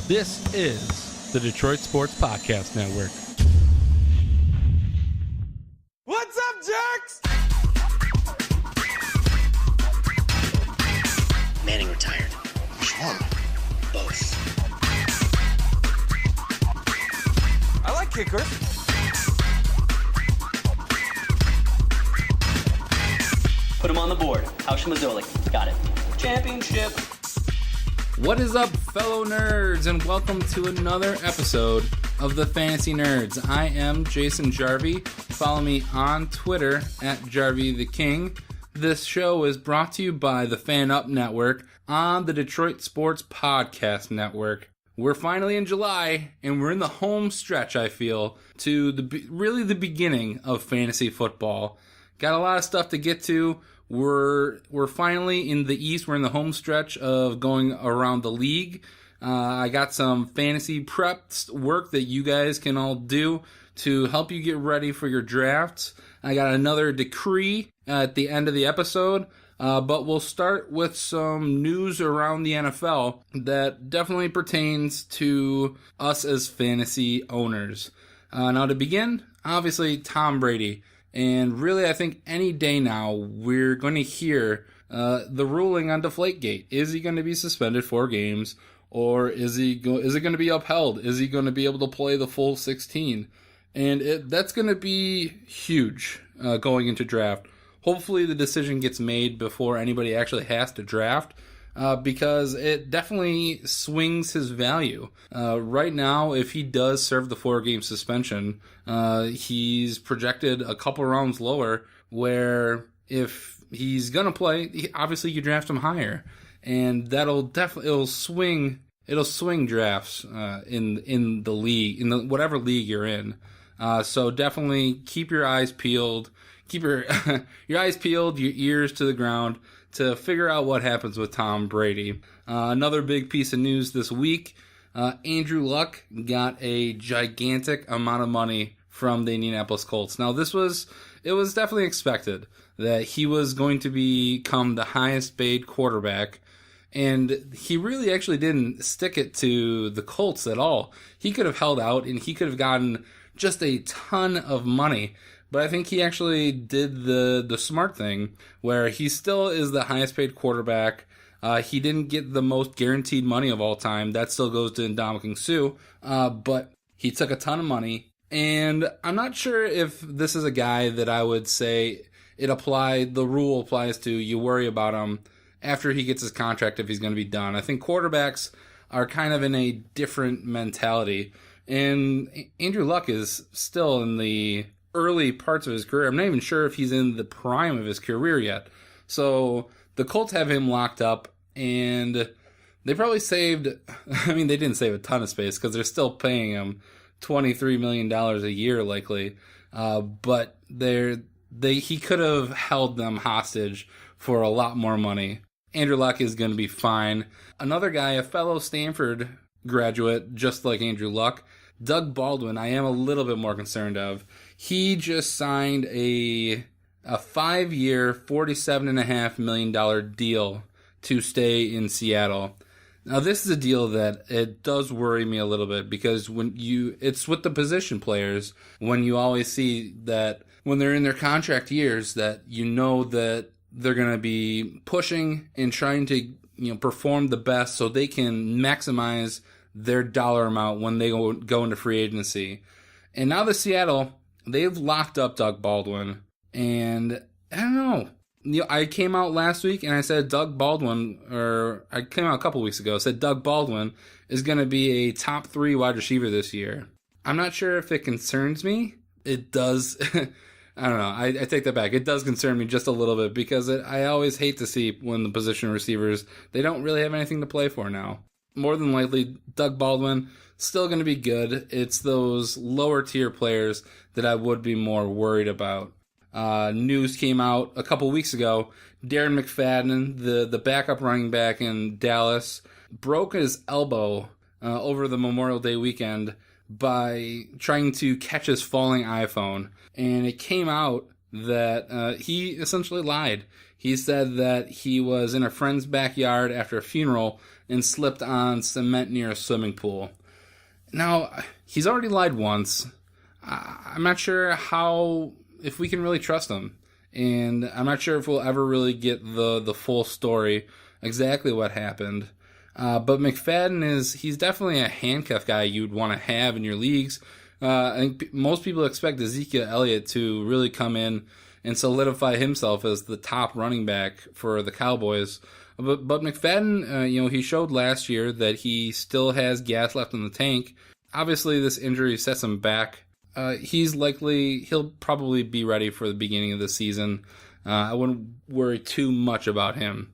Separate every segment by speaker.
Speaker 1: This is the Detroit Sports Podcast Network.
Speaker 2: What's up, jerks?
Speaker 3: Manning retired.
Speaker 2: Which one?
Speaker 3: Both.
Speaker 2: I like kickers.
Speaker 3: Put him on the board. Hausch Mazzoli. Got it. Championship.
Speaker 1: What is up, fellow nerds, and welcome to another episode of the Fantasy Nerds. I am Jason Jarvie. Follow me on Twitter at Jarvie the King. This show is brought to you by the Fan Up Network on the Detroit Sports Podcast Network. We're finally in July, and we're in the home stretch, I feel, to the beginning of fantasy football. Got a lot of stuff to get to. We're finally in the East. We're in the home stretch of going around the league. I got some fantasy prep work that you guys can all do to help you get ready for your drafts. I got another decree at the end of the episode, but we'll start with some news around the NFL that definitely pertains to us as fantasy owners. Now to begin, obviously Tom Brady. And really, I think any day now, we're going to hear the ruling on Deflategate. Is he going to be suspended 4 games, or is it going to be upheld? Is he going to be able to play the full 16? And that's going to be huge going into draft. Hopefully, the decision gets made before anybody actually has to draft, because it definitely swings his value. Right now, if he does serve the 4-game suspension, he's projected a couple rounds lower, where if he's going to play, obviously you draft him higher. And it'll swing drafts in the league, in whatever league you're in. So definitely keep your eyes peeled. Keep your eyes peeled, your ears to the ground, to figure out what happens with Tom Brady. Another big piece of news this week, Andrew Luck got a gigantic amount of money from the Indianapolis Colts. Now it was definitely expected that he was going to become the highest paid quarterback, and he really actually didn't stick it to the Colts at all. He could have held out and he could have gotten just a ton of money. But I think he actually did the smart thing, where he still is the highest paid quarterback. He didn't get the most guaranteed money of all time. That still goes to Ndamukong Suh. But he took a ton of money. And I'm not sure if this is a guy that I would say the rule applies to. You worry about him after he gets his contract if he's going to be done. I think quarterbacks are kind of in a different mentality. And Andrew Luck is still in the early parts of his career. I'm not even sure if he's in the prime of his career yet. So the Colts have him locked up, and they probably they didn't save a ton of space because they're still paying him $23 million a year likely. But he could have held them hostage for a lot more money. Andrew Luck is going to be fine. Another guy, a fellow Stanford graduate, just like Andrew Luck, Doug Baldwin, I am a little bit more concerned of. He just signed a 5-year, $47.5 million deal to stay in Seattle. Now, this is a deal that it does worry me a little bit, because it's with the position players, when you always see that when they're in their contract years, that you know that they're going to be pushing and trying to perform the best so they can maximize their dollar amount when they go into free agency. And now the Seattle, they've locked up Doug Baldwin. And I don't know. I came out last week and I said I came out a couple weeks ago, said Doug Baldwin is going to be a top 3 wide receiver this year. I'm not sure if it concerns me. It does. I don't know. I take that back. It does concern me just a little bit, because I always hate to see when the position receivers, they don't really have anything to play for now. More than likely, Doug Baldwin, still going to be good. It's those lower tier players that I would be more worried about. News came out a couple weeks ago. Darren McFadden, the backup running back in Dallas, broke his elbow over the Memorial Day weekend by trying to catch his falling iPhone. And it came out that he essentially lied. He said that he was in a friend's backyard after a funeral and slipped on cement near a swimming pool. Now, he's already lied once. I'm not sure if we can really trust him. And I'm not sure if we'll ever really get the full story, exactly what happened. But McFadden he's definitely a handcuff guy you'd want to have in your leagues. I think most people expect Ezekiel Elliott to really come in and solidify himself as the top running back for the Cowboys. But McFadden, he showed last year that he still has gas left in the tank. Obviously, this injury sets him back. He'll probably be ready for the beginning of the season. I wouldn't worry too much about him.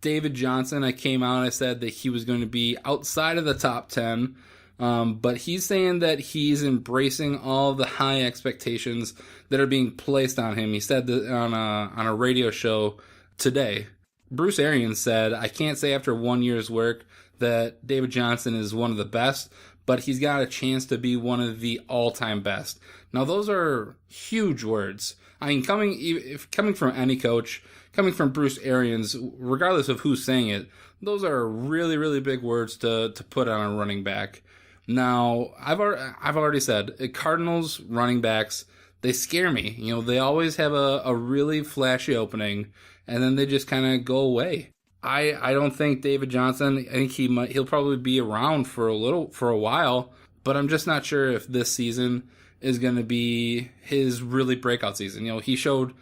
Speaker 1: David Johnson, I came out and I said that he was going to be outside of the top 10. But he's saying that he's embracing all the high expectations that are being placed on him. He said that on a radio show today. Bruce Arians said, I can't say after 1 year's work that David Johnson is one of the best, but he's got a chance to be one of the all-time best. Now, those are huge words. I mean, coming from any coach, coming from Bruce Arians, regardless of who's saying it, those are really, really big words to put on a running back. Now, I've already said, Cardinals running backs, they scare me. They always have a really flashy opening, and then they just kind of go away. I don't think David Johnson, I think he'll probably be around for a while, but I'm just not sure if this season is going to be his really breakout season. He showed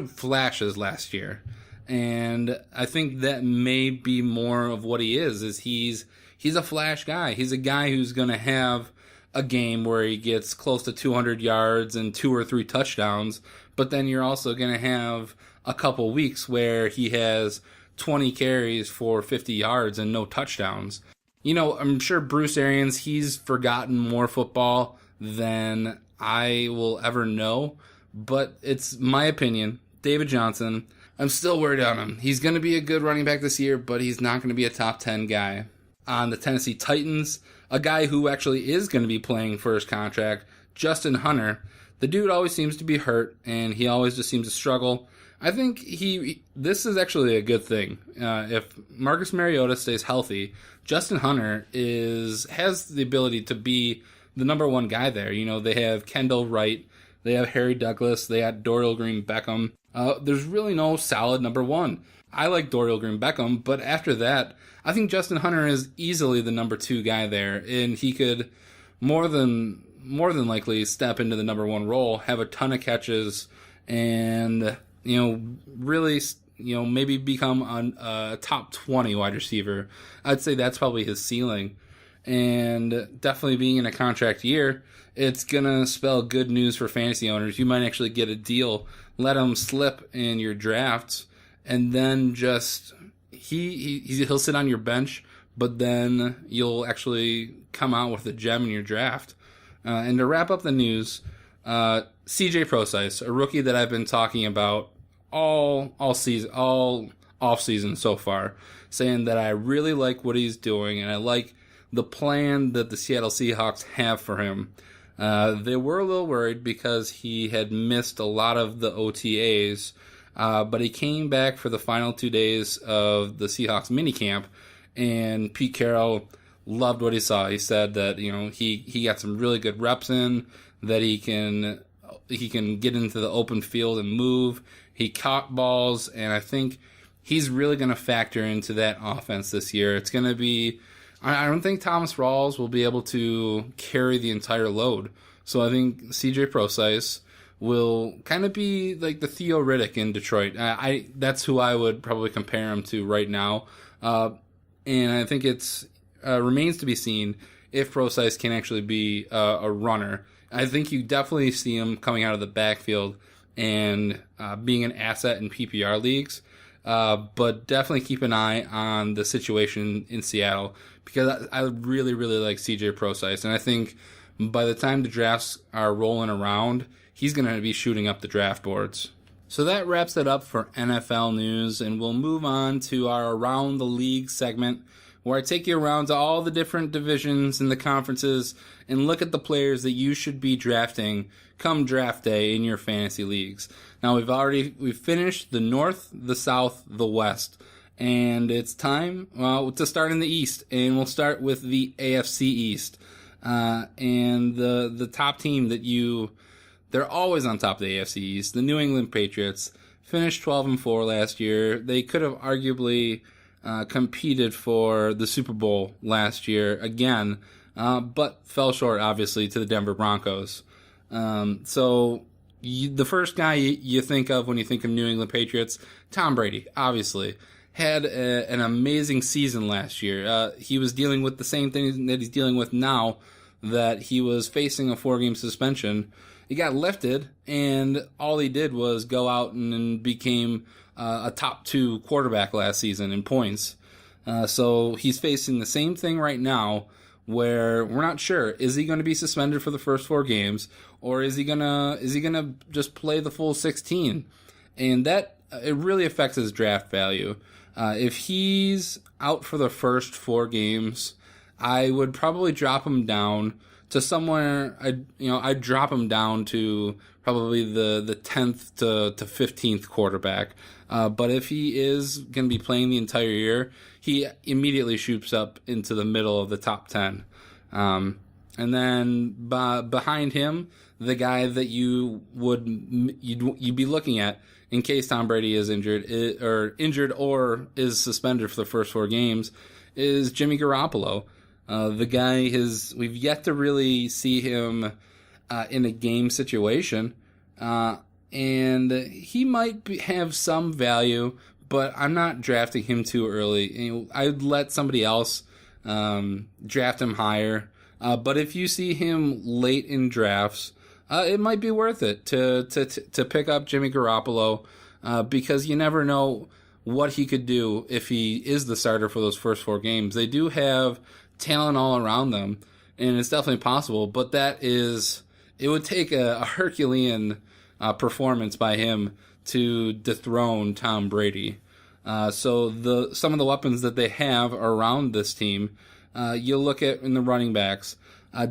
Speaker 1: flashes last year, and I think that may be more of what he is he's a flash guy. He's a guy who's going to have a game where he gets close to 200 yards and 2 or 3 touchdowns, but then you're also going to have a couple weeks where he has 20 carries for 50 yards and no touchdowns. I'm sure Bruce Arians, he's forgotten more football than I will ever know, but it's my opinion. David Johnson, I'm still worried on him. He's going to be a good running back this year, but he's not going to be a top 10 guy. On the Tennessee Titans, a guy who actually is going to be playing for his contract, Justin Hunter. The dude always seems to be hurt, and he always just seems to struggle. I think this is actually a good thing. If Marcus Mariota stays healthy, Justin Hunter has the ability to be the number one guy there. They have Kendall Wright, they have Harry Douglas, they had Dorial Green-Beckham. There's really no solid number one. I like Dorial Green-Beckham, but after that, I think Justin Hunter is easily the number 2 guy there, and he could more than likely step into the number 1 role, have a ton of catches, and really, maybe become a top 20 wide receiver. I'd say that's probably his ceiling. And definitely being in a contract year, it's going to spell good news for fantasy owners. You might actually get a deal, let him slip in your drafts, and then just he'll sit on your bench, but then you'll actually come out with a gem in your draft. And to wrap up the news, CJ Prosise, a rookie that I've been talking about all off season so far, saying that I really like what he's doing and I like the plan that the Seattle Seahawks have for him. They were a little worried because he had missed a lot of the OTAs, but he came back for the final 2 days of the Seahawks minicamp, and Pete Carroll loved what he saw. He said that he got some really good reps in, that he can get into the open field and move. He caught balls, and I think he's really going to factor into that offense this year. It's going to be, I don't think Thomas Rawls will be able to carry the entire load. So I think CJ Prosise will kind of be like the Theo Riddick in Detroit. That's who I would probably compare him to right now. And I think it's remains to be seen if Prosise can actually be a runner. I think you definitely see him coming out of the backfield and being an asset in PPR leagues. But definitely keep an eye on the situation in Seattle, because I really, really like CJ Prosise. And I think by the time the drafts are rolling around, he's going to be shooting up the draft boards. So that wraps it up for NFL news, and we'll move on to our Around the League segment, where I take you around to all the different divisions and the conferences and look at the players that you should be drafting come draft day in your fantasy leagues. Now we've finished the North, the South, the West, and it's time to start in the East, and we'll start with the AFC East. And the top team they're always on top of the AFC East, the New England Patriots, finished 12-4 last year. They could have arguably competed for the Super Bowl last year again, but fell short, obviously, to the Denver Broncos. The first guy you think of when you think of New England Patriots, Tom Brady, obviously. Had an amazing season last year. He was dealing with the same thing that he's dealing with now, that he was facing a 4-game suspension. He got lifted, and all he did was go out and became a top 2 quarterback last season in points. So he's facing the same thing right now, where we're not sure, is he going to be suspended for the first 4 games, or is he gonna just play the full 16? And that it really affects his draft value. If he's out for the first 4 games, I would probably drop him down to somewhere. I'd drop him down to probably the 10th to 15th quarterback. But if he is going to be playing the entire year, he immediately shoots up into the middle of the top 10. And then behind him, the guy that you'd be looking at in case Tom Brady is injured or is suspended for the first 4 games is Jimmy Garoppolo. The guy we've yet to really see him in a game situation, and he might have some value, but I'm not drafting him too early. I'd let somebody else draft him higher. But if you see him late in drafts, it might be worth it to pick up Jimmy Garoppolo, because you never know what he could do if he is the starter for those first 4 games. They do have talent all around them, and it's definitely possible, but it would take a Herculean performance by him to dethrone Tom Brady. So some of the weapons that they have around this team, you look at in the running backs.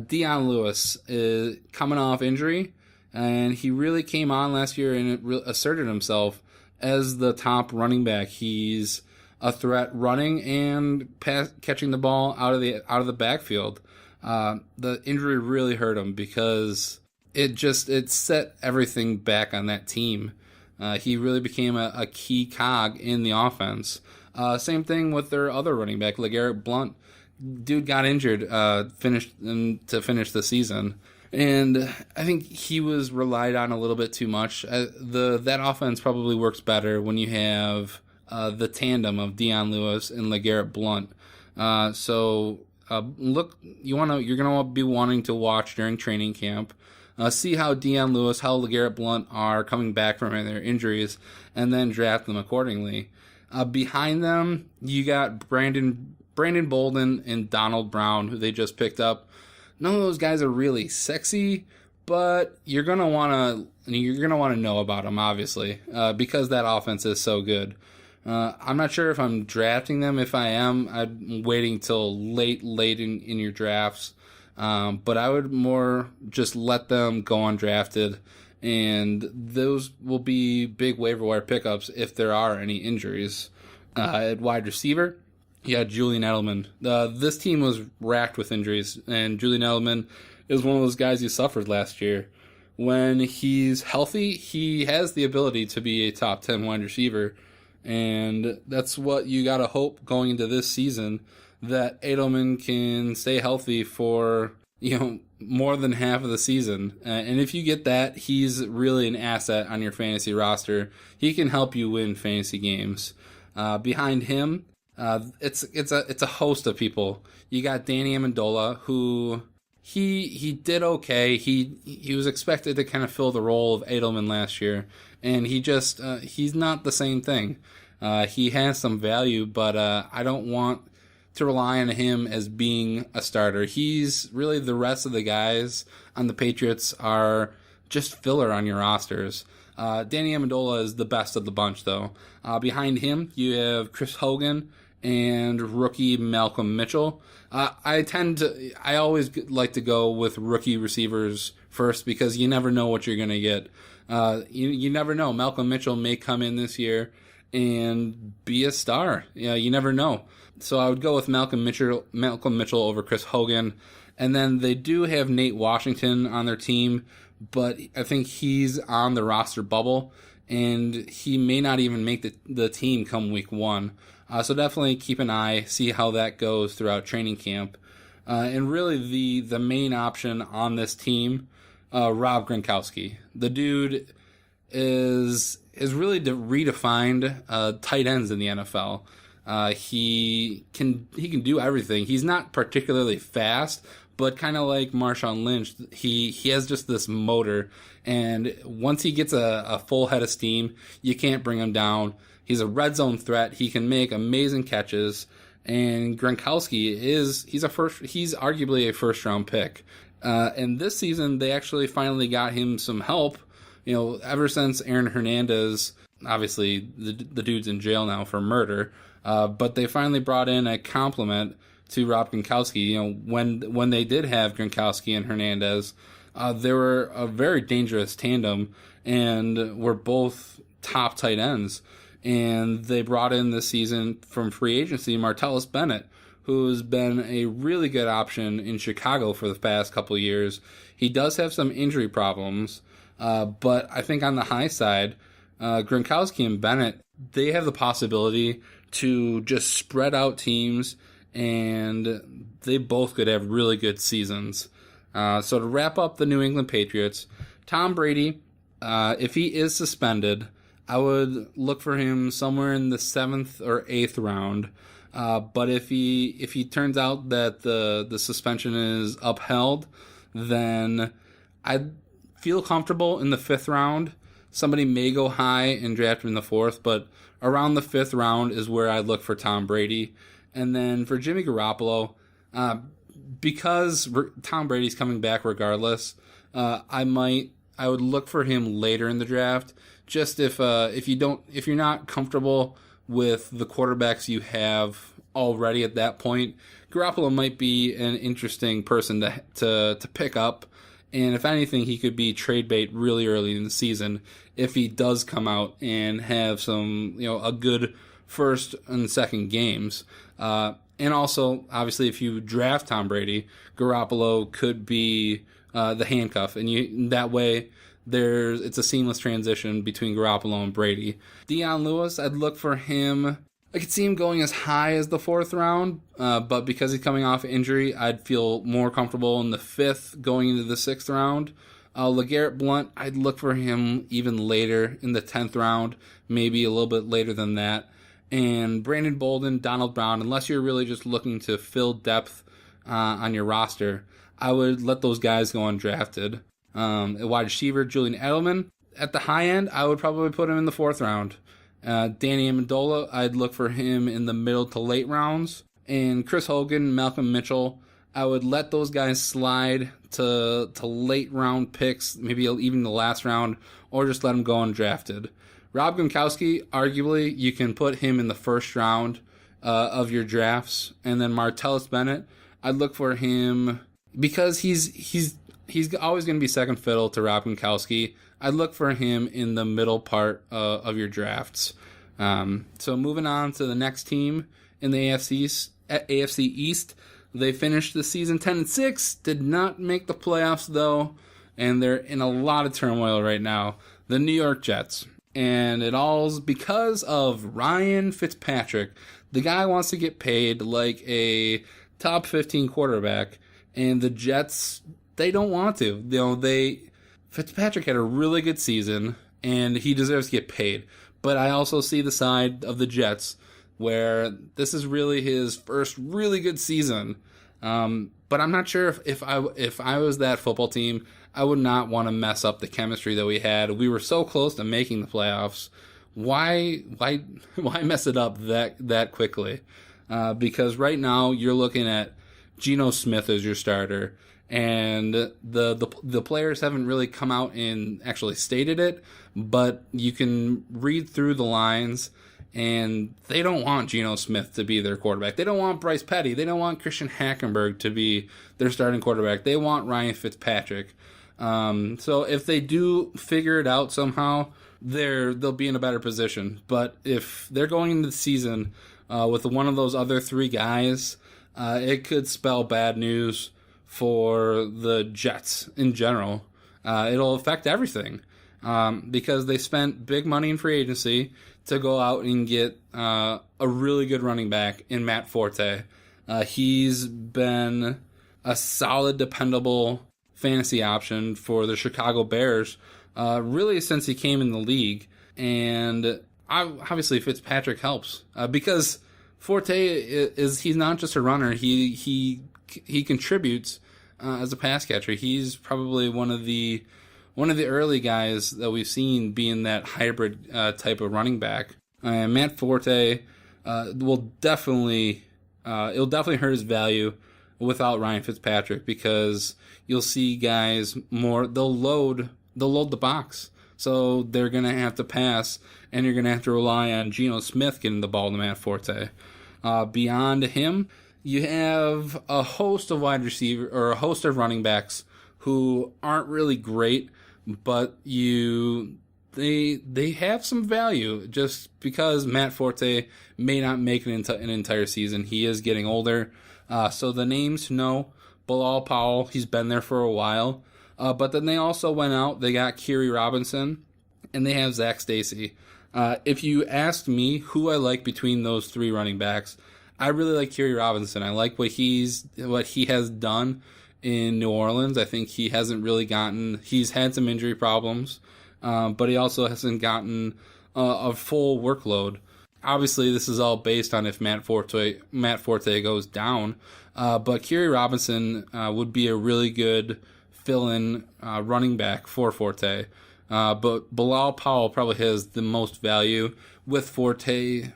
Speaker 1: Dion Lewis is coming off injury, and he really came on last year and asserted himself as the top running back. He's a threat running and catching the ball out of the backfield. The injury really hurt him because it set everything back on that team. He really became a key cog in the offense. Same thing with their other running back, LeGarrette Blount. Dude got injured, to finish the season, and I think he was relied on a little bit too much. That offense probably works better when you have the tandem of Dion Lewis and LeGarrette Blount. Look, you're gonna be wanting to watch during training camp. See how Dion Lewis, how LeGarrette Blount are coming back from their injuries, and then draft them accordingly. Behind them, you got Brandon Bolden and Donald Brown, who they just picked up. None of those guys are really sexy, but you're gonna wanna know about them, obviously, because that offense is so good. I'm not sure if I'm drafting them. If I am, I'm waiting till late in your drafts. But I would more just let them go undrafted, and those will be big waiver wire pickups if there are any injuries. At wide receiver, yeah, Julian Edelman. This team was racked with injuries, and Julian Edelman is one of those guys who suffered last year. When he's healthy, he has the ability to be a top 10 wide receiver, and that's what you got to hope going into this season, that Edelman can stay healthy for, more than half of the season. And if you get that, he's really an asset on your fantasy roster. He can help you win fantasy games. Behind him, it's a host of people. You got Danny Amendola, who he did okay. He was expected to kind of fill the role of Edelman last year, and he's not the same thing. He has some value, but I don't want to rely on him as being a starter. He's really, the rest of the guys on the Patriots are just filler on your rosters. Danny Amendola is the best of the bunch, though. Behind him, you have Chris Hogan and rookie Malcolm Mitchell. I always like to go with rookie receivers first because you never know what you're going to get. You never know. Malcolm Mitchell may come in this year and be a star. Yeah, you never know. So I would go with Malcolm Mitchell over Chris Hogan. And then they do have Nate Washington on their team, but I think he's on the roster bubble, and he may not even make the team come week 1. So definitely keep an eye, see how that goes throughout training camp. And really the main option on this team, Rob Gronkowski. The dude is really redefined tight ends in the NFL. He can do everything. He's not particularly fast, but kind of like Marshawn Lynch, he has just this motor, and once he gets a full head of steam, you can't bring him down. He's a red zone threat. He can make amazing catches, and Gronkowski he's arguably a first round pick. And this season they actually finally got him some help. Ever since Aaron Hernandez, obviously the dude's in jail now for murder, but they finally brought in a complement to Rob Gronkowski. When they did have Gronkowski and Hernandez, they were a very dangerous tandem and were both top tight ends. And they brought in this season from free agency Martellus Bennett, who's been a really good option in Chicago for the past couple of years. He does have some injury problems, but I think on the high side, Gronkowski and Bennett, they have the possibility to just spread out teams, and they both could have really good seasons. So to wrap up the New England Patriots, Tom Brady, if he is suspended, I would look for him somewhere in the 7th or 8th round. But if he turns out that the suspension is upheld, then I'd feel comfortable in the 5th round. Somebody may go high and draft him in the 4th, but around the 5th round is where I'd look for Tom Brady. And then for Jimmy Garoppolo, because Tom Brady's coming back regardless, I would look for him later in the draft. Just if you're not comfortable with the quarterbacks you have already at that point, Garoppolo might be an interesting person to pick up. And if anything, he could be trade bait really early in the season if he does come out and have some, a good first and second games. And also, obviously, if you draft Tom Brady, Garoppolo could be the handcuff, and that way it's a seamless transition between Garoppolo and Brady. Deion Lewis, I'd look for him. I could see him going as high as the 4th round, but because he's coming off injury, I'd feel more comfortable in the 5th going into the 6th round. LeGarrette Blount, I'd look for him even later in the 10th round, maybe a little bit later than that. And Brandon Bolden, Donald Brown, unless you're really just looking to fill depth on your roster, I would let those guys go undrafted. A wide receiver, Julian Edelman, at the high end, I would probably put him in the 4th round. Danny Amendola, I'd look for him in the middle to late rounds. And Chris Hogan, Malcolm Mitchell, I would let those guys slide to late round picks, maybe even the last round, or just let them go undrafted. Rob Gronkowski, arguably, you can put him in the 1st round of your drafts. And then Martellus Bennett, I'd look for him because he's always going to be second fiddle to Rob Gronkowski. I'd look for him in the middle part of your drafts. So moving on to the next team in the AFC East, they finished the season 10-6, did not make the playoffs though, and they're in a lot of turmoil right now. The New York Jets. And it all's because of Ryan Fitzpatrick. The guy wants to get paid like a top 15 quarterback, and the Jets, they don't want to. Fitzpatrick had a really good season, and he deserves to get paid. But I also see the side of the Jets where this is really his first really good season. But I'm not sure if I was that football team, I would not want to mess up the chemistry that we had. We were so close to making the playoffs. Why mess it up that quickly? Because right now you're looking at Geno Smith as your starter, and the players haven't really come out and actually stated it, but you can read through the lines, and they don't want Geno Smith to be their quarterback. They don't want Bryce Petty. They don't want Christian Hackenberg to be their starting quarterback. They want Ryan Fitzpatrick. So if they do figure it out somehow, they'll be in a better position. But if they're going into the season with one of those other three guys, it could spell bad news for the Jets in general. It'll affect everything because they spent big money in free agency to go out and get a really good running back in Matt Forte. He's been a solid, dependable fantasy option for the Chicago Bears really since he came in the league. And obviously Fitzpatrick helps because Forte he's not just a runner. He contributes as a pass catcher. He's probably one of the early guys that we've seen being that hybrid type of running back. Matt Forte will definitely it'll definitely hurt his value without Ryan Fitzpatrick because you'll see guys more. They'll load the box, so they're gonna have to pass, and you're gonna have to rely on Geno Smith getting the ball to Matt Forte. Beyond him, you have a host of wide receiver or a host of running backs who aren't really great, but they have some value just because Matt Forte may not make it into an entire season. He is getting older. So the names to know, Bilal Powell, he's been there for a while. But then they also went out, they got Kerry Robinson, and they have Zach Stacy. If you asked me who I like between those three running backs, I really like Kerry Robinson. I like what he has done in New Orleans. I think he hasn't really he's had some injury problems, but he also hasn't gotten a full workload. Obviously, this is all based on if Matt Forte goes down, but Kerry Robinson would be a really good fill-in running back for Forte. But Bilal Powell probably has the most value with Forte,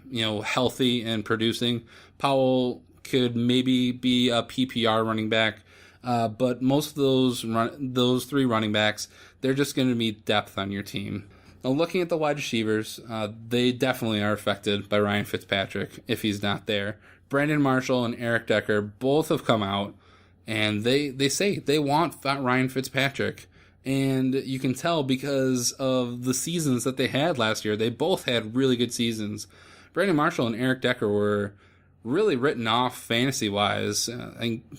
Speaker 1: healthy and producing. Powell could maybe be a PPR running back, but most of those three running backs, they're just going to be depth on your team. Now, looking at the wide receivers, they definitely are affected by Ryan Fitzpatrick if he's not there. Brandon Marshall and Eric Decker both have come out, and they say they want Ryan Fitzpatrick. And you can tell because of the seasons that they had last year. They both had really good seasons. Brandon Marshall and Eric Decker were really written off fantasy-wise.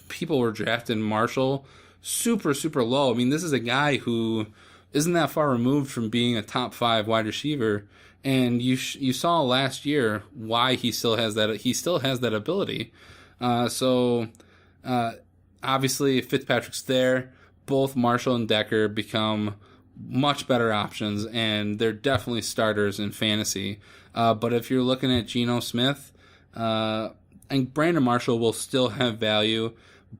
Speaker 1: People were drafting Marshall super, super low. I mean, this is a guy who isn't that far removed from being a top 5 wide receiver. And you saw last year why he still has that. He still has that ability. So obviously, if Fitzpatrick's there, both Marshall and Decker become much better options, and they're definitely starters in fantasy. But if you're looking at Geno Smith, and Brandon Marshall will still have value,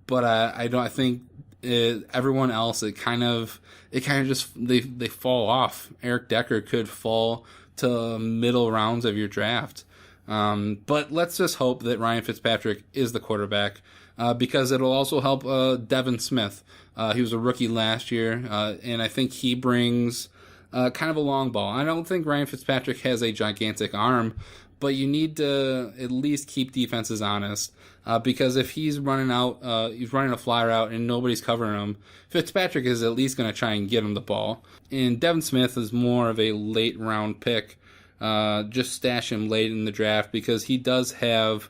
Speaker 1: but I think everyone else it kind of just they fall off. Eric Decker could fall to middle rounds of your draft. But let's just hope that Ryan Fitzpatrick is the quarterback. Because it'll also help Devin Smith. He was a rookie last year, and I think he brings kind of a long ball. I don't think Ryan Fitzpatrick has a gigantic arm, but you need to at least keep defenses honest. Because if he's running a fly route and nobody's covering him, Fitzpatrick is at least going to try and get him the ball. And Devin Smith is more of a late round pick. Just stash him late in the draft because he does have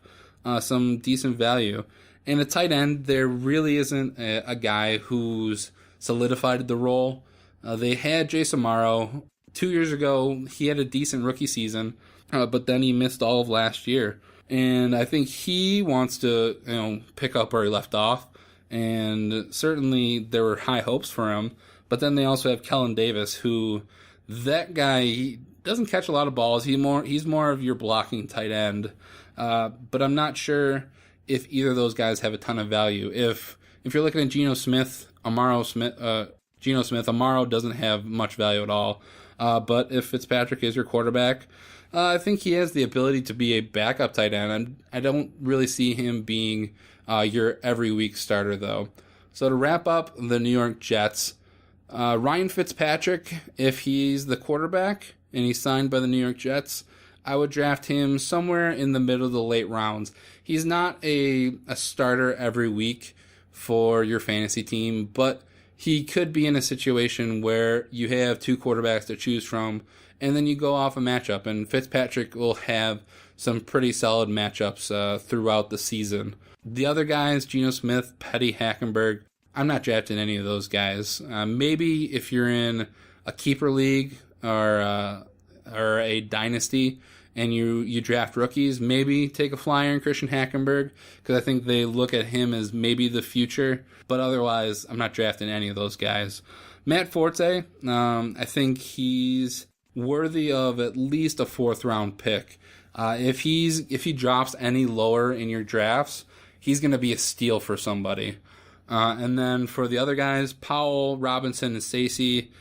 Speaker 1: some decent value. And a tight end, there really isn't a guy who's solidified the role. They had Jason Morrow 2 years ago. He had a decent rookie season, but then he missed all of last year. And I think he wants to, pick up where he left off. And certainly there were high hopes for him. But then they also have Kellen Davis, who that guy he doesn't catch a lot of balls. He's more of your blocking tight end. But I'm not sure if either of those guys have a ton of value. If you're looking at Geno Smith, Amaro doesn't have much value at all. But if Fitzpatrick is your quarterback, I think he has the ability to be a backup tight end. I don't really see him being your every week starter, though. So to wrap up the New York Jets, Ryan Fitzpatrick, if he's the quarterback and he's signed by the New York Jets, I would draft him somewhere in the middle of the late rounds. He's not a starter every week for your fantasy team, but he could be in a situation where you have two quarterbacks to choose from, and then you go off a matchup, and Fitzpatrick will have some pretty solid matchups throughout the season. The other guys, Geno Smith, Petty, Hackenberg, I'm not drafting any of those guys. Maybe if you're in a keeper league or a dynasty and you draft rookies, maybe take a flyer on Christian Hackenberg, because I think they look at him as maybe the future. But otherwise, I'm not drafting any of those guys. Matt Forte, I think he's worthy of at least a 4th round pick. If he drops any lower in your drafts, he's going to be a steal for somebody. And then for the other guys, Powell, Robinson, and Stacey,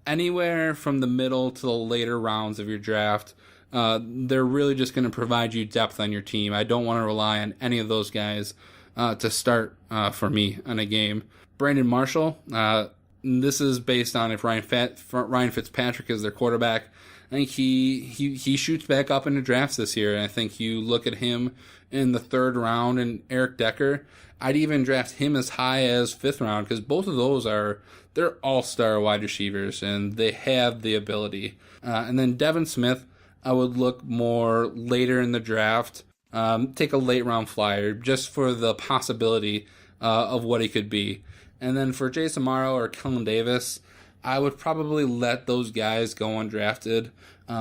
Speaker 1: anywhere from the middle to the later rounds of your draft, they're really just going to provide you depth on your team. I don't want to rely on any of those guys to start for me in a game. Brandon Marshall, this is based on if Ryan Fitzpatrick is their quarterback. I think he shoots back up into drafts this year, and I think you look at him in the 3rd round, and Eric Decker, I'd even draft him as high as 5th round, because both of those they're all-star wide receivers, and they have the ability. And then Devin Smith, I would look more later in the draft, take a late round flyer just for the possibility of what he could be. And then for Jason Morrow or Kellen Davis, I would probably let those guys go undrafted.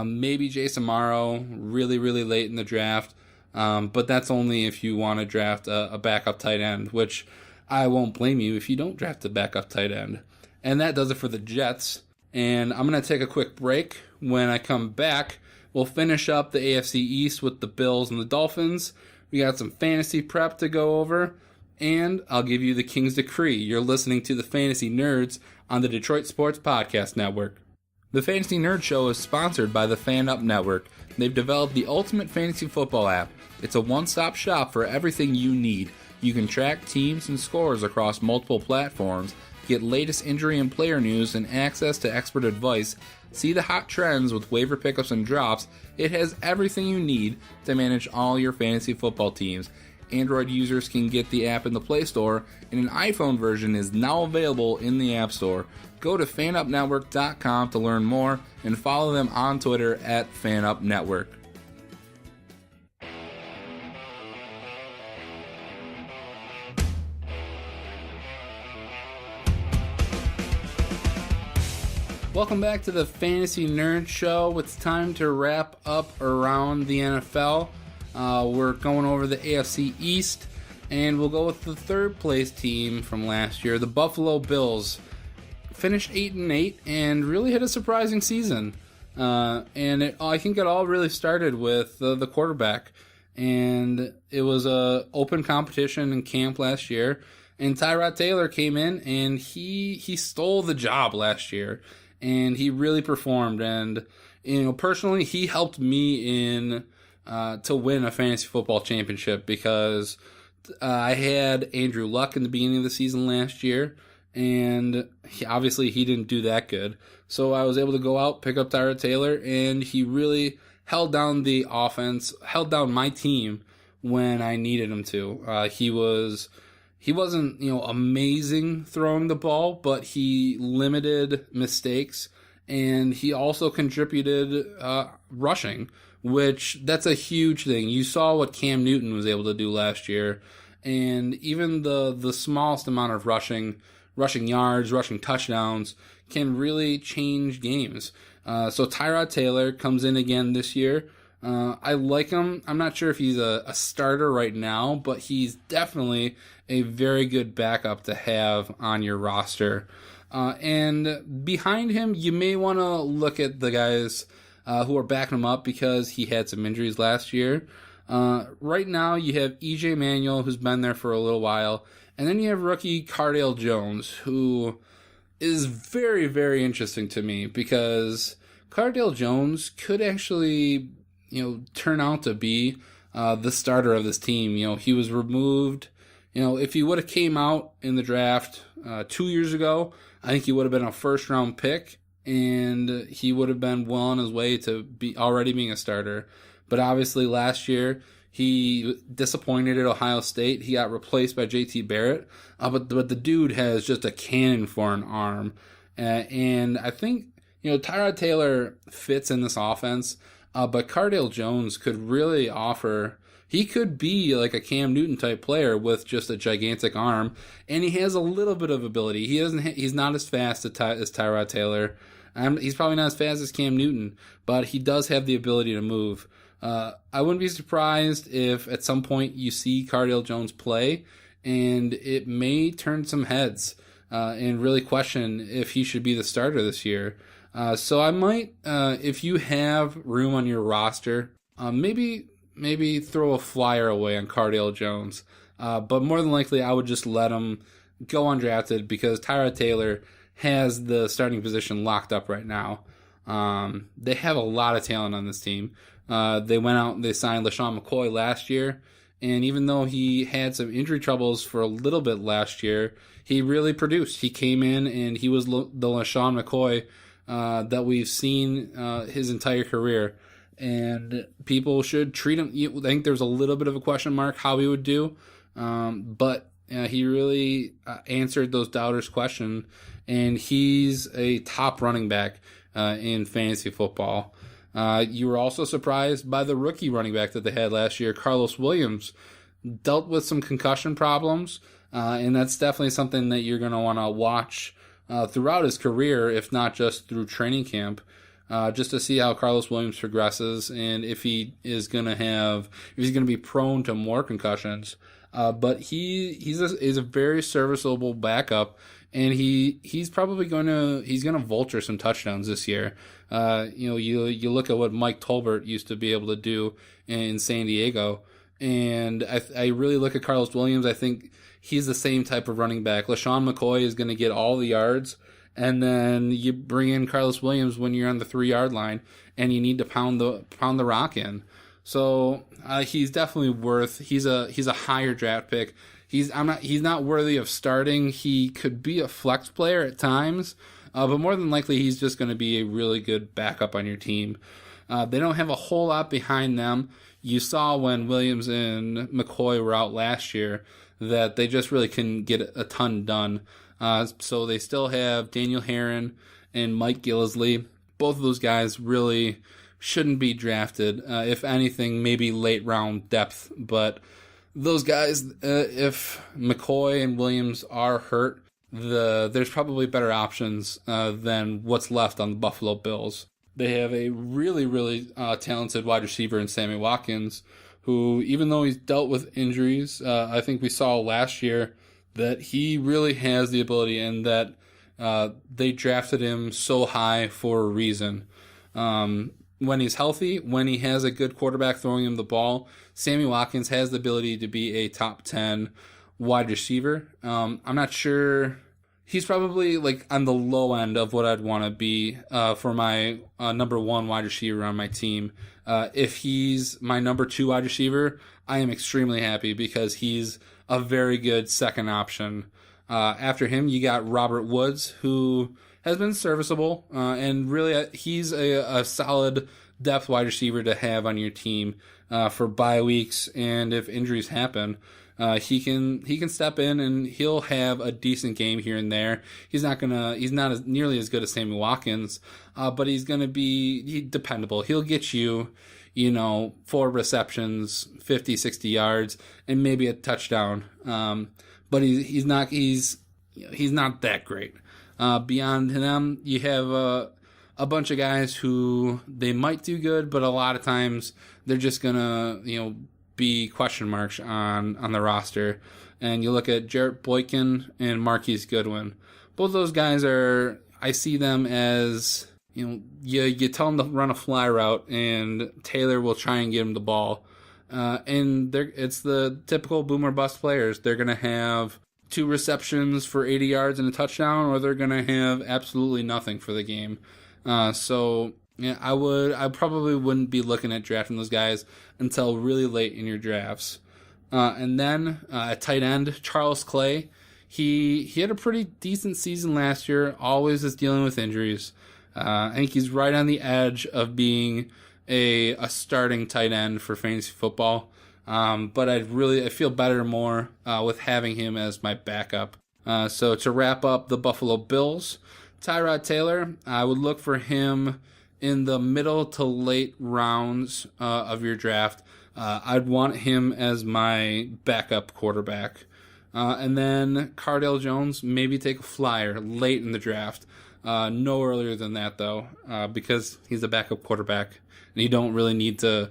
Speaker 1: Maybe Jason Morrow really, really late in the draft, but that's only if you want to draft a backup tight end, which I won't blame you if you don't draft a backup tight end. And that does it for the Jets. And I'm going to take a quick break. When I come back, we'll finish up the AFC East with the Bills and the Dolphins. We got some fantasy prep to go over, and I'll give you the King's Decree. You're listening to the Fantasy Nerds on the Detroit Sports Podcast Network. The Fantasy Nerd Show is sponsored by the Fan Up Network. They've developed the ultimate fantasy football app. It's a one-stop shop for everything you need. You can track teams and scores across multiple platforms, get latest injury and player news, and access to expert advice. See the hot trends with waiver pickups and drops. It has everything you need to manage all your fantasy football teams. Android users can get the app in the Play Store, and an iPhone version is now available in the App Store. Go to fanupnetwork.com to learn more and follow them on Twitter at fanupnetwork. Welcome back to the Fantasy Nerd Show. It's time to wrap up around the NFL. We're going over the AFC East, and we'll go with the 3rd place team from last year, the Buffalo Bills. Finished 8-8 and really had a surprising season. I think it all really started with the quarterback. And it was a open competition in camp last year. And Tyrod Taylor came in, and he stole the job last year. And he really performed. And, personally, he helped me to win a fantasy football championship, because I had Andrew Luck in the beginning of the season last year, and he didn't do that good. So I was able to go out, pick up Tyrod Taylor, and he really held down the offense, held down my team when I needed him to. He wasn't, amazing throwing the ball, but he limited mistakes, and he also contributed rushing, which that's a huge thing. You saw what Cam Newton was able to do last year, and even the smallest amount of rushing yards, rushing touchdowns can really change games. So Tyrod Taylor comes in again this year. I like him. I'm not sure if he's a starter right now, but he's definitely a very good backup to have on your roster. And behind him, you may want to look at the guys who are backing him up, because he had some injuries last year. Right now, you have E.J. Manuel, who's been there for a little while, and then you have rookie Cardale Jones, who is very, very interesting to me, because Cardale Jones could actually, turn out to be the starter of this team. He was removed. If he would have came out in the draft 2 years ago, I think he would have been a 1st-round pick. and he would have been well on his way to be already being a starter. But obviously last year, he disappointed at Ohio State. He got replaced by J.T. Barrett. But the dude has just a cannon for an arm. And I think, Tyrod Taylor fits in this offense. But Cardale Jones could really offer... He could be like a Cam Newton type player with just a gigantic arm. And he has a little bit of ability. He's not as fast as Tyrod Taylor. He's probably not as fast as Cam Newton. But he does have the ability to move. I wouldn't be surprised if at some point you see Cardale Jones play, and it may turn some heads and really question if he should be the starter this year. So I might, if you have room on your roster, maybe throw a flyer away on Cardale Jones. But more than likely, I would just let him go undrafted because Tyrod Taylor has the starting position locked up right now. They have a lot of talent on this team. They went out and they signed LaShawn McCoy last year, and even though he had some injury troubles for a little bit last year, he really produced. He came in and he was the LaShawn McCoy that we've seen his entire career, and people should treat him. I think there's a little bit of a question mark how he would do, but he really answered those doubters' question, and he's a top running back in fantasy football. You were also surprised by the rookie running back that they had last year, Carlos Williams. Dealt with some concussion problems, and that's definitely something that you're going to want to watch throughout his career, if not just through training camp, just to see how Carlos Williams progresses and if he's going to be prone to more concussions. But he's a very serviceable backup, and he's probably going to vulture some touchdowns this year. You look at what Mike Tolbert used to be able to do in San Diego, and I really look at Carlos Williams. I think he's the same type of running back. LaShawn McCoy is going to get all the yards, and then you bring in Carlos Williams when you're on the 3-yard line, and you need to pound the rock in. So he's definitely worth. He's a higher draft pick. He's not worthy of starting. He could be a flex player at times, but more than likely he's just going to be a really good backup on your team. They don't have a whole lot behind them. You saw when Williams and McCoy were out last year that they just really couldn't get a ton done. So they still have Daniel Herron and Mike Gillislee. Both of those guys really shouldn't be drafted. If anything, maybe late round depth. But those guys, if McCoy and Williams are hurt, there's probably better options than what's left on the Buffalo Bills. They have a really, really talented wide receiver in Sammy Watkins, who, even though he's dealt with injuries, I think we saw last year that he really has the ability, and that they drafted him so high for a reason. When he's healthy, when he has a good quarterback throwing him the ball, Sammy Watkins has the ability to be a top 10 wide receiver. I'm not sure. He's probably like on the low end of what I'd want to be for my number 1 wide receiver on my team. If he's my number 2 wide receiver, I am extremely happy because he's a very good second option. After him, you got Robert Woods, who has been serviceable, and really he's a solid depth wide receiver to have on your team for bye weeks, and if injuries happen. He can step in and he'll have a decent game here and there. He's not nearly as good as Sammy Watkins, but he's gonna be dependable. He'll get you, 4 receptions, 50, 60 yards, and maybe a touchdown. But he's not that great. Beyond them, you have a bunch of guys who they might do good, but a lot of times they're just gonna, be question marks on the roster. And you look at Jarrett Boykin and Marquise Goodwin. Both those guys I see them as, you tell them to run a fly route and Taylor will try and get him the ball. And it's the typical boomer bust players. They're going to have 2 receptions for 80 yards and a touchdown, or they're going to have absolutely nothing for the game. So yeah, I probably wouldn't be looking at drafting those guys until really late in your drafts. And then at tight end, Charles Clay, he had a pretty decent season last year, always is dealing with injuries. I think he's right on the edge of being a starting tight end for fantasy football. But I feel better more with having him as my backup. So to wrap up the Buffalo Bills, Tyrod Taylor, I would look for him in the middle to late rounds of your draft. I'd want him as my backup quarterback. And then Cardale Jones, maybe take a flyer late in the draft. No earlier than that, though, because he's a backup quarterback, and you don't really need to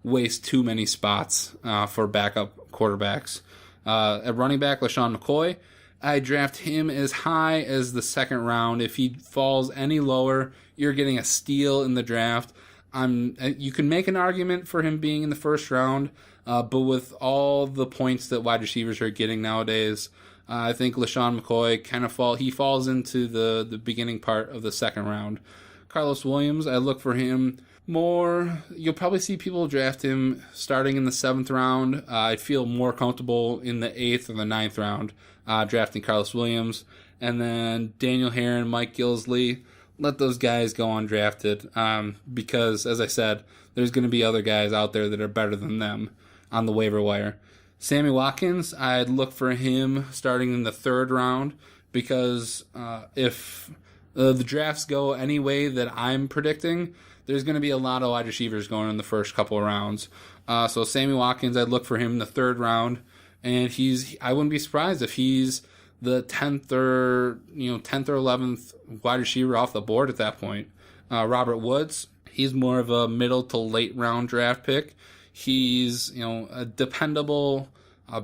Speaker 1: waste too many spots for backup quarterbacks. At running back, LaShawn McCoy, I draft him as high as the second round. If he falls any lower, you're getting a steal in the draft. You can make an argument for him being in the first round, but with all the points that wide receivers are getting nowadays, I think LaShawn McCoy falls into the beginning part of the second round. Carlos Williams, I look for him more. You'll probably see people draft him starting in the 7th round. I feel more comfortable in the 8th or the 9th round drafting Carlos Williams. And then Daniel Herron, Mike Gillisley, let those guys go undrafted because, as I said, there's going to be other guys out there that are better than them on the waiver wire. Sammy Watkins, I'd look for him starting in the 3rd round because if the drafts go any way that I'm predicting, there's going to be a lot of wide receivers going in the first couple of rounds. So Sammy Watkins, I'd look for him in the 3rd round, and I wouldn't be surprised if he's the 10th or 11th wide receiver off the board at that point. Robert Woods, he's more of a middle to late round draft pick. He's a dependable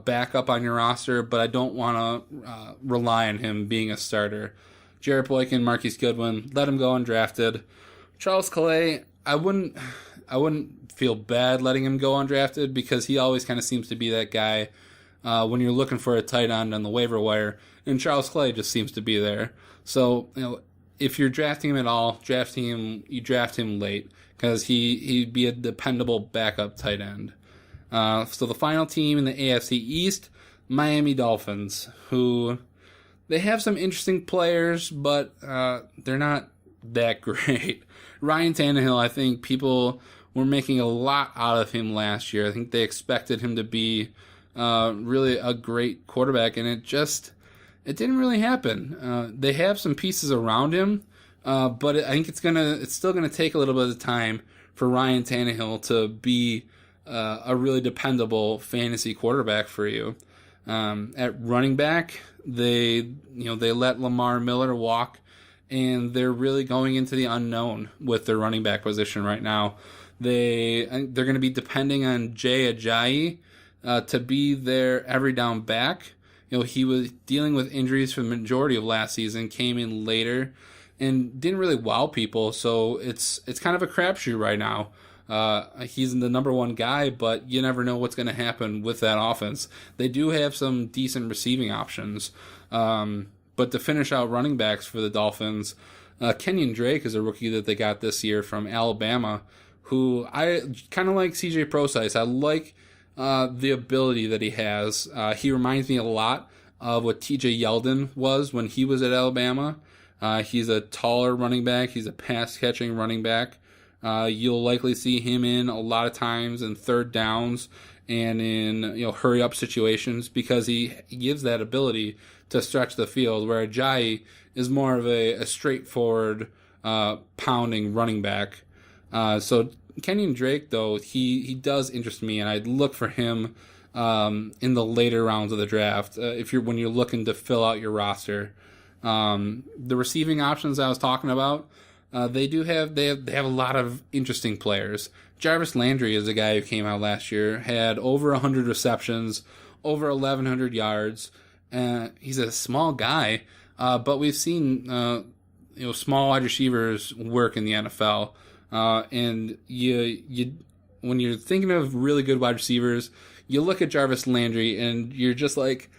Speaker 1: backup on your roster, but I don't want to rely on him being a starter. Jarrett Boykin, Marquise Goodwin, let him go undrafted. Charles Calais, I wouldn't feel bad letting him go undrafted because he always kind of seems to be that guy when you're looking for a tight end on the waiver wire, and Charles Clay just seems to be there. So if you're drafting him at all, you draft him late because he'd be a dependable backup tight end. So the final team in the AFC East, Miami Dolphins, who they have some interesting players, but they're not that great. Ryan Tannehill, I think people were making a lot out of him last year. I think they expected him to be really a great quarterback, and it didn't really happen. They have some pieces around him, but I think it's still gonna take a little bit of time for Ryan Tannehill to be a really dependable fantasy quarterback for you. At running back, they let Lamar Miller walk, and they're really going into the unknown with their running back position right now. They're going to be depending on Jay Ajayi to be their every down back. He was dealing with injuries for the majority of last season, came in later, and didn't really wow people. So it's kind of a crapshoot right now. He's the number one guy, but you never know what's going to happen with that offense. They do have some decent receiving options. But to finish out running backs for the Dolphins, Kenyon Drake is a rookie that they got this year from Alabama, who I kind of like CJ Prosise. I like the ability that he has. He reminds me a lot of what TJ Yeldon was when he was at Alabama. He's a taller running back. He's a pass-catching running back. You'll likely see him in a lot of times in 3rd downs and in hurry-up situations because he gives that ability to stretch the field, where Ajayi is more of a straightforward pounding running back. So Kenyon Drake, though, he does interest me, and I'd look for him in the later rounds of the draft when you're looking to fill out your roster. The receiving options I was talking about, they have a lot of interesting players. Jarvis Landry is a guy who came out last year, had over 100 receptions, over 1,100 yards. He's a small guy, but we've seen small wide receivers work in the NFL. And you when you're thinking of really good wide receivers, you look at Jarvis Landry and you're just like,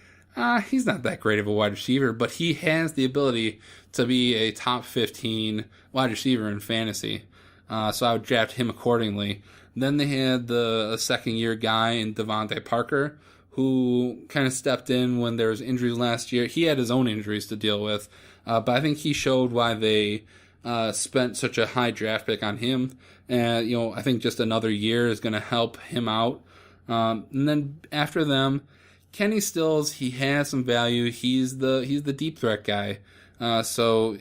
Speaker 1: he's not that great of a wide receiver, but he has the ability to be a top 15 wide receiver in fantasy. So I would draft him accordingly. Then they had the second-year guy in Devontae Parker, who kind of stepped in when there was injuries last year. He had his own injuries to deal with, but I think he showed why they spent such a high draft pick on him. And, I think just another year is going to help him out. And then after them, Kenny Stills, he has some value. He's the deep threat guy. So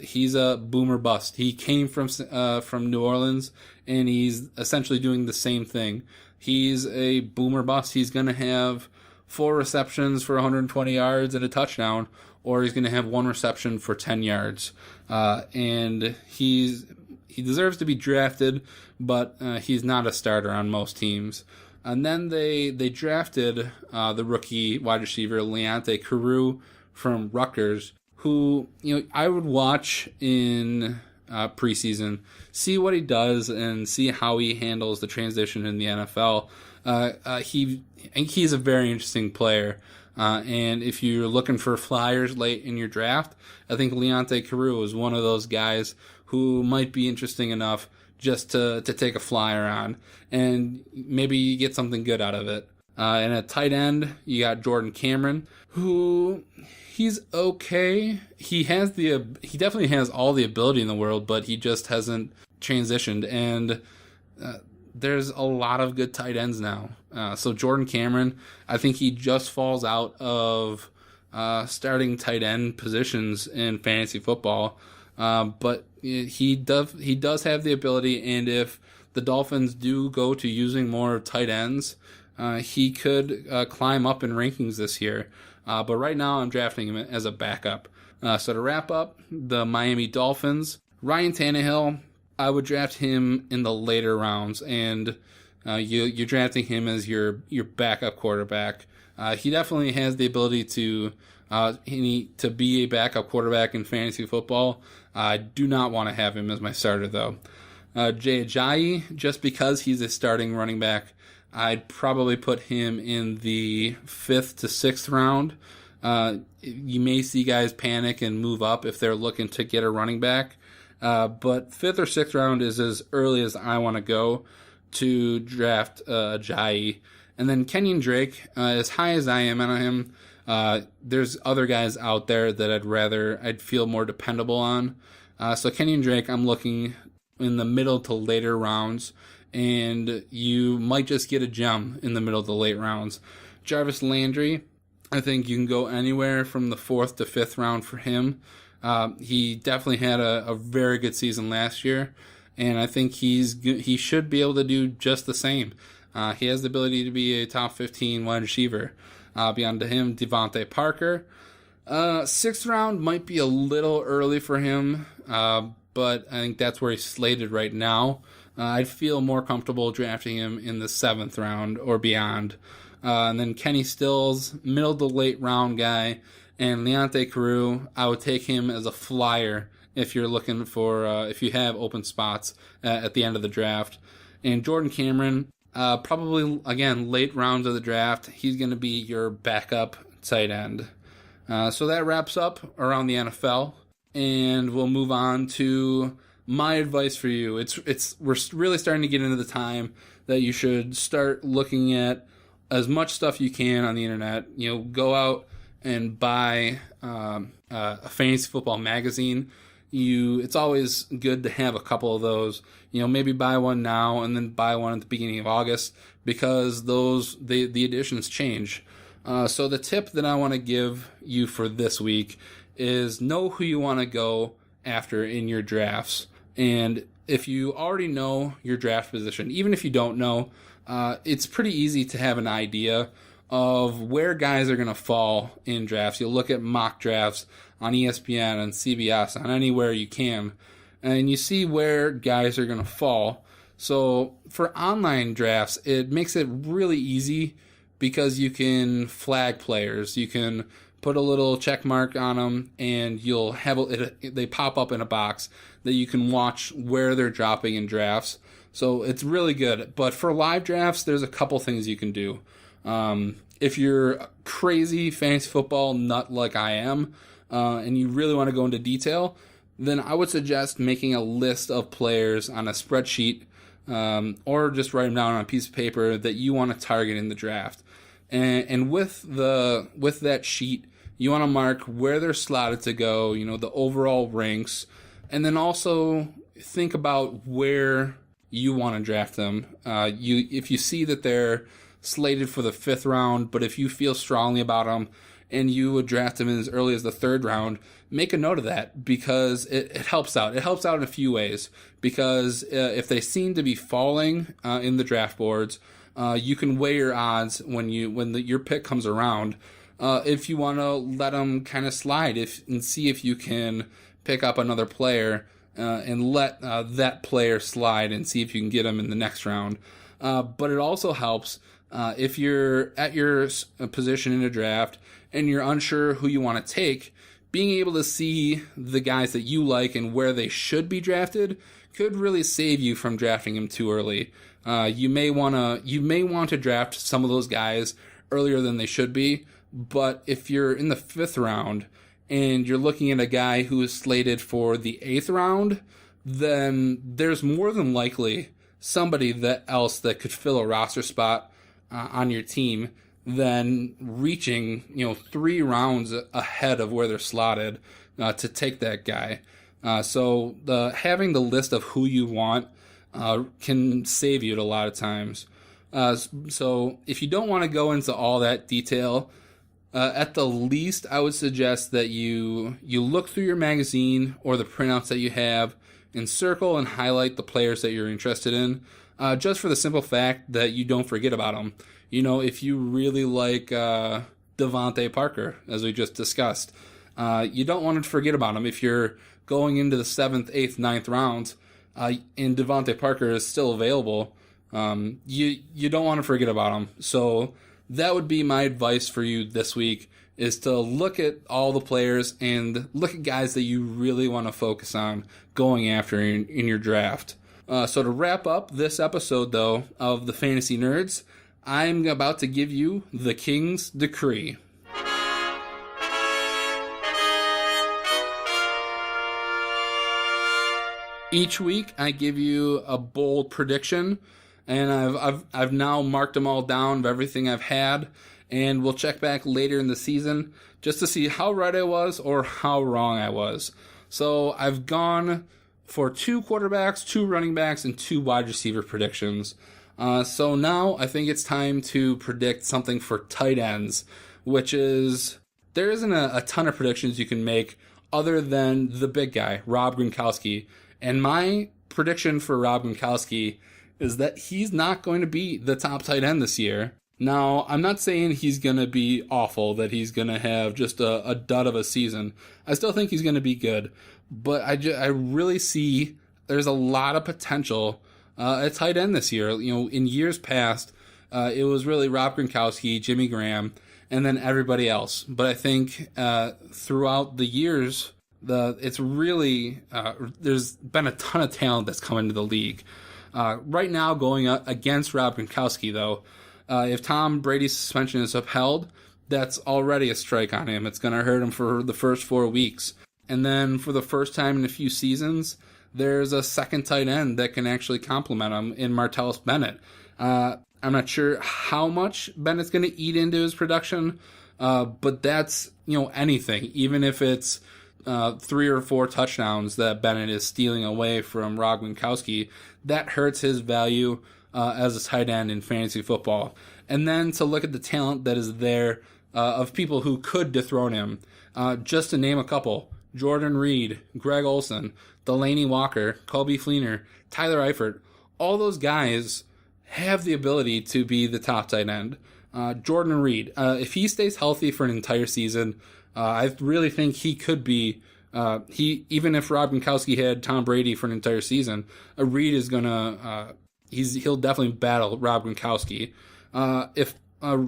Speaker 1: he's a boomer bust. He came from New Orleans, and he's essentially doing the same thing. He's a boomer bust. He's going to have 4 receptions for 120 yards and a touchdown, or he's going to have 1 reception for 10 yards. And he deserves to be drafted, but he's not a starter on most teams. And then they drafted the rookie wide receiver Leonte Carroo from Rutgers, who I would watch in preseason, see what he does, and see how he handles the transition in the NFL. He's a very interesting player. And if you're looking for flyers late in your draft, I think Leonte Carroo is one of those guys who might be interesting enough just to take a flyer on, and maybe you get something good out of it. And at tight end, you got Jordan Cameron, who he's okay. He definitely has all the ability in the world, but he just hasn't transitioned. And there's a lot of good tight ends now. So Jordan Cameron, I think he just falls out of starting tight end positions in fantasy football. But he does have the ability, and if the Dolphins do go to using more tight ends, he could climb up in rankings this year. But right now I'm drafting him as a backup. So to wrap up, the Miami Dolphins, Ryan Tannehill, I would draft him in the later rounds, and you're drafting him as your backup quarterback. He definitely has the ability to be a backup quarterback in fantasy football. I do not want to have him as my starter, though. Jay Ajayi, just because he's a starting running back, I'd probably put him in the 5th to 6th round. You may see guys panic and move up if they're looking to get a running back. But 5th or 6th round is as early as I want to go to draft Ajayi. And then Kenyon Drake, as high as I am on him, there's other guys out there that I'd feel more dependable on. So Kenyon Drake, I'm looking in the middle to later rounds, and you might just get a gem in the middle to late rounds. Jarvis Landry, I think you can go anywhere from the 4th to 5th round for him. He definitely had a very good season last year, and I think he should be able to do just the same. He has the ability to be a top 15 wide receiver. Beyond him, Devontae Parker. 6th round might be a little early for him, but I think that's where he's slated right now. I'd feel more comfortable drafting him in the 7th round or beyond. And then Kenny Stills, middle to late round guy, and Leonte Carroo, I would take him as a flyer if you're looking for, if you have open spots at the end of the draft. And Jordan Cameron, probably, again, late rounds of the draft, he's going to be your backup tight end. So that wraps up around the NFL, and we'll move on to my advice for you. We're really starting to get into the time that you should start looking at as much stuff you can on the internet. Go out and buy a fantasy football magazine. It's always good to have a couple of those. Maybe buy one now and then buy one at the beginning of August, because the editions change. So the tip that I want to give you for this week is know who you want to go after in your drafts. And if you already know your draft position, even if you don't know, it's pretty easy to have an idea of where guys are going to fall in drafts. You'll look at mock drafts on ESPN and CBS, on anywhere you can, and you see where guys are going to fall. So for online drafts, it makes it really easy because you can flag players. You can put a little check mark on them, and you'll have they pop up in a box that you can watch where they're dropping in drafts. So it's really good. But for live drafts, there's a couple things you can do. If you're a crazy fantasy football nut like I am, and you really want to go into detail, then I would suggest making a list of players on a spreadsheet, or just write them down on a piece of paper that you want to target in the draft. And with that sheet, you want to mark where they're slotted to go, the overall ranks, And then also think about where you want to draft them. If you see that they're slated for the 5th round, but if you feel strongly about them and you would draft them as early as the 3rd round, make a note of that, because it helps out. It helps out in a few ways, because if they seem to be falling in the draft boards, you can weigh your odds when your pick comes around. If you want to let them kind of slide, and see if you can pick up another player and let that player slide and see if you can get them in the next round. But it also helps if you're at your position in a draft and you're unsure who you want to take, being able to see the guys that you like and where they should be drafted could really save you from drafting them too early. You may want to draft some of those guys earlier than they should be, but if you're in the 5th round and you're looking at a guy who is slated for the 8th round, then there's more than likely somebody else that could fill a roster spot on your team than reaching 3 rounds ahead of where they're slotted to take that guy. So having the list of who you want can save you a lot of times. So if you don't want to go into all that detail, at the least, I would suggest that you look through your magazine or the printouts that you have and circle and highlight the players that you're interested in, just for the simple fact that you don't forget about them. If you really like Devontae Parker, as we just discussed, you don't want to forget about him. If you're going into the 7th, 8th, 9th rounds, and Devontae Parker is still available, you don't want to forget about him. So that would be my advice for you this week, is to look at all the players and look at guys that you really want to focus on going after in your draft. So to wrap up this episode, though, of the Fantasy Nerds, I'm about to give you the King's Decree. Each week, I give you a bold prediction, and I've now marked them all down of everything I've had, and we'll check back later in the season just to see how right I was or how wrong I was. So I've gone for 2 quarterbacks, 2 running backs, and 2 wide receiver predictions. So now I think it's time to predict something for tight ends, which is, there isn't a ton of predictions you can make other than the big guy, Rob Gronkowski. And my prediction for Rob Gronkowski is that he's not going to be the top tight end this year. Now, I'm not saying he's going to be awful, that he's going to have just a dud of a season. I still think he's going to be good. But I really see there's a lot of potential at tight end this year. In years past, it was really Rob Gronkowski, Jimmy Graham, and then everybody else. But I think throughout the years, it's really there's been a ton of talent that's come into the league. Right now, going against Rob Gronkowski, though, if Tom Brady's suspension is upheld, that's already a strike on him. It's going to hurt him for the first 4 weeks. And then for the first time in a few seasons, there's a second tight end that can actually complement him in Martellus Bennett. I'm not sure how much Bennett's going to eat into his production, but that's, anything. Even if it's 3 or 4 touchdowns that Bennett is stealing away from Rob Gronkowski, that hurts his value as a tight end in fantasy football. And then to look at the talent that is there of people who could dethrone him, just to name a couple: Jordan Reed, Greg Olsen, Delaney Walker, Colby Fleener, Tyler Eifert. All those guys have the ability to be the top tight end. Jordan Reed, if he stays healthy for an entire season, I really think he could be. Even if Rob Gronkowski had Tom Brady for an entire season, Reed is gonna. He'll definitely battle Rob Gronkowski. If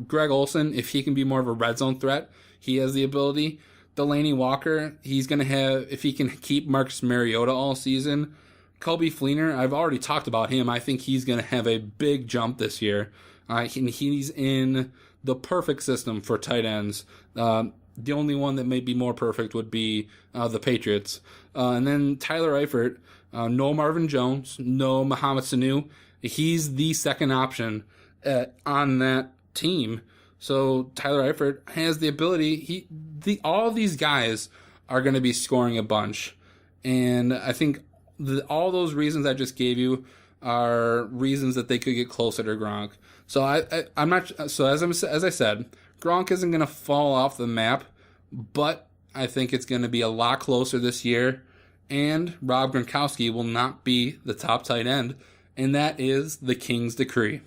Speaker 1: Greg Olsen, if he can be more of a red zone threat, he has the ability. Delaney Walker, he's gonna have, if he can keep Marcus Mariota all season. Colby Fleener, I've already talked about him. I think he's gonna have a big jump this year. He's in the perfect system for tight ends. The only one that may be more perfect would be the Patriots. And then Tyler Eifert, no Marvin Jones, no Mohamed Sanu. He's the second option on that team. So Tyler Eifert has the ability. All these guys are going to be scoring a bunch. And I think all those reasons I just gave you are reasons that they could get closer to Gronk. So I'm not. So as I said, Gronk isn't going to fall off the map, but I think it's going to be a lot closer this year. And Rob Gronkowski will not be the top tight end, and that is the King's decree.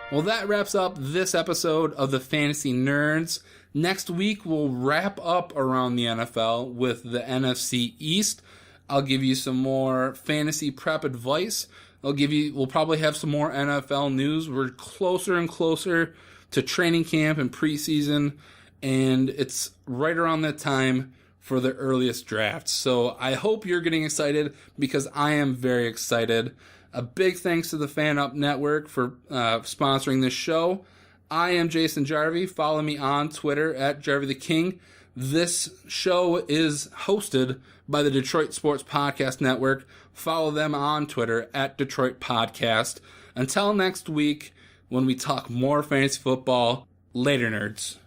Speaker 1: Well, that wraps up this episode of the Fantasy Nerds. Next week, we'll wrap up around the NFL with the NFC East. I'll give you some more fantasy prep advice. We'll probably have some more NFL news. We're closer and closer to training camp and preseason, and it's right around that time for the earliest drafts. So I hope you're getting excited because I am very excited. A big thanks to the Fan Up Network for sponsoring this show. I am Jason Jarvie. Follow me on Twitter at Jarvie the King. This show is hosted by the Detroit Sports Podcast Network. Follow them on Twitter at Detroit Podcast. Until next week, when we talk more fantasy football, later, nerds.